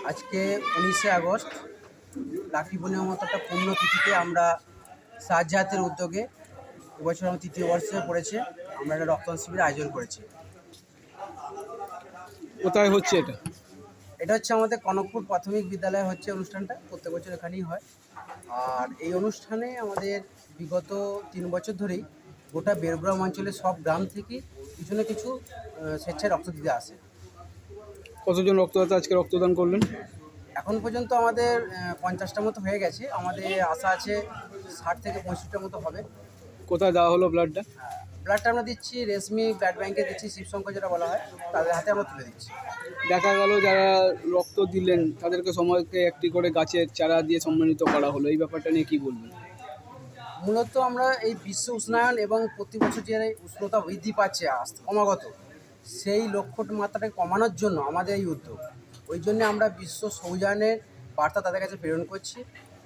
আজকে 19শে আগস্ট রাখি পূর্ণিমার মতো একটা পুণ্যতিথিতে আমরা সাহায্যাতের উদ্যোগে এবছর আমার 3য় বর্ষে পড়েছে। আমরা একটা রক্তদান শিবিরের আয়োজন করেছি। কোথায় হচ্ছে এটা? এটা হচ্ছে আমাদের কনকপুর প্রাথমিক বিদ্যালয়ে হচ্ছে অনুষ্ঠানটা, প্রত্যেক বছর এখানেই হয়। আর এই অনুষ্ঠানে আমাদের বিগত 3 বছর ধরেই গোটা বেরগ্রাম অঞ্চলের সব গ্রাম থেকে কিছু না কিছু স্বেচ্ছায় রক্ত দিতে আসে। কতজন রক্তদাতা আজকে রক্তদান করলেন? এখন পর্যন্ত আমাদের 50টার মতো হয়ে গেছে। আমাদের আশা আছে 60 থেকে 65টার মতো হবে। কোথায় দেওয়া হলো ব্লাডটা? ব্লাডটা আমরা দিচ্ছি রেশমি ব্লাড ব্যাংকে দিচ্ছি, শিবশঙ্কর যেটা বলা হয়, তাদের হাতে আমরা তুলে দিচ্ছি। দেখা গেল যারা রক্ত দিলেন তাদেরকে সময়কে একটি করে গাছের চারা দিয়ে সম্মানিত করা হলো, এই ব্যাপারটা নিয়ে কি বলবেন? মূলত আমরা এই বিশ্ব উষ্ণায়ন এবং প্রতি বছর যে উষ্ণতা বৃদ্ধি পাচ্ছে ক্রমাগত, সেই লক্ষ্য মাত্রাটাকে কমানোর জন্য আমাদের এই উদ্যোগ। ওই জন্য আমরা বিশ্ব সৌজানের বার্তা তাদের কাছে প্রেরণ করছি।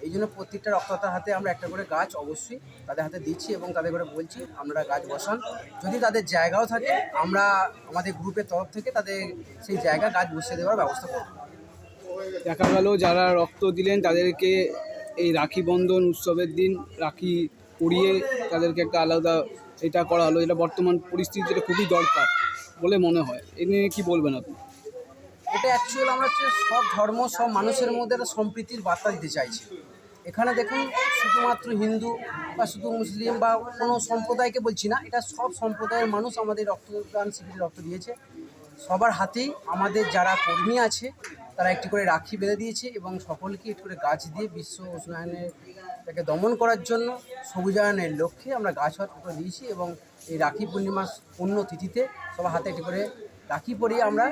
এই জন্য প্রত্যেকটা রক্তদাতার হাতে আমরা একটা করে গাছ অবশ্যই তাদের হাতে দিচ্ছি এবং তাদের করে বলছি আপনারা গাছ বসান। যদি তাদের জায়গাও থাকে আমরা আমাদের গ্রুপের তরফ থেকে তাদের সেই জায়গা গাছ বসিয়ে দেওয়ার ব্যবস্থা করব। দেখা গেল যারা রক্ত দিলেন তাদেরকে এই রাখি বন্ধন উৎসবের দিন রাখি পরিয়ে তাদেরকে একটা আলাদা এটা করা হলো, এটা বর্তমান পরিস্থিতিতে খুবই দরকার বলে মনে হয়। এ নিয়ে কী বলবেন আপনি? এটা অ্যাকচুয়াল আমরা হচ্ছে সব ধর্ম, সব মানুষের মধ্যে একটা সম্প্রীতির বার্তা দিতে চাইছি। এখানে দেখুন, শুধুমাত্র হিন্দু বা শুধু মুসলিম বা কোনো সম্প্রদায়কে বলছি না, এটা সব সম্প্রদায়ের মানুষ আমাদের রক্তদান শিবিরে রক্ত দিয়েছে। সবার হাতেই আমাদের যারা কর্মী আছে তারা একটি করে রাখি বেঁধে দিয়েছে এবং সকলকে একটি করে গাছ দিয়ে বিশ্ব উষ্ণায়নটাকে দমন করার জন্য সবুজায়নের লক্ষ্যে আমরা গাছ করে দিয়েছি। এবং এই রাখি পূর্ণিমার পুণ্যতিথিতে সবার হাতে একটি করে রাখি পরিয়ে আমরা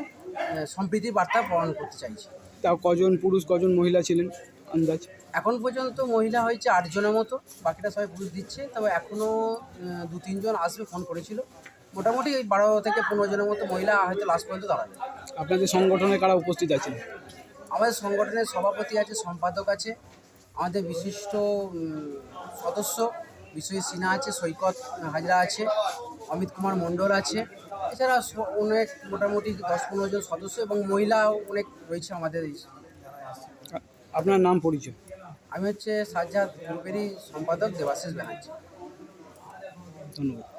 সম্প্রীতির বার্তা প্রদান করতে চাইছি। তাও কজন পুরুষ কজন মহিলা ছিলেন আন্দাজ? এখন পর্যন্ত মহিলা হয়েছে 8 জনের মতো, বাকিটা সবাই পুরুষ দিচ্ছে। তবে এখনও 2-3 জন আসবে, ফোন করেছিল। মোটামুটি ওই 12 থেকে 15 জনের মতো মহিলা হয়তো লাস্ট পর্যন্ত দাঁড়াবে। আপনাদের সংগঠনে কারা উপস্থিত আছেন? আমাদের সংগঠনের সভাপতি আছে, সম্পাদক আছে, আমাদের বিশিষ্ট সদস্য বিশ্বজিৎ সিনহা আছে, সৈকত হাজরা আছে, অমিত কুমার মণ্ডল আছে। এছাড়া অনেক মোটামুটি 10-15 জন সদস্য এবং মহিলাও অনেক রয়েছে আমাদের। আপনার নাম পরিচয়? আমি হচ্ছে সাজ্জাদ গ্রুপেরই সম্পাদক দেবাশিস ব্যানার্জি। ধন্যবাদ।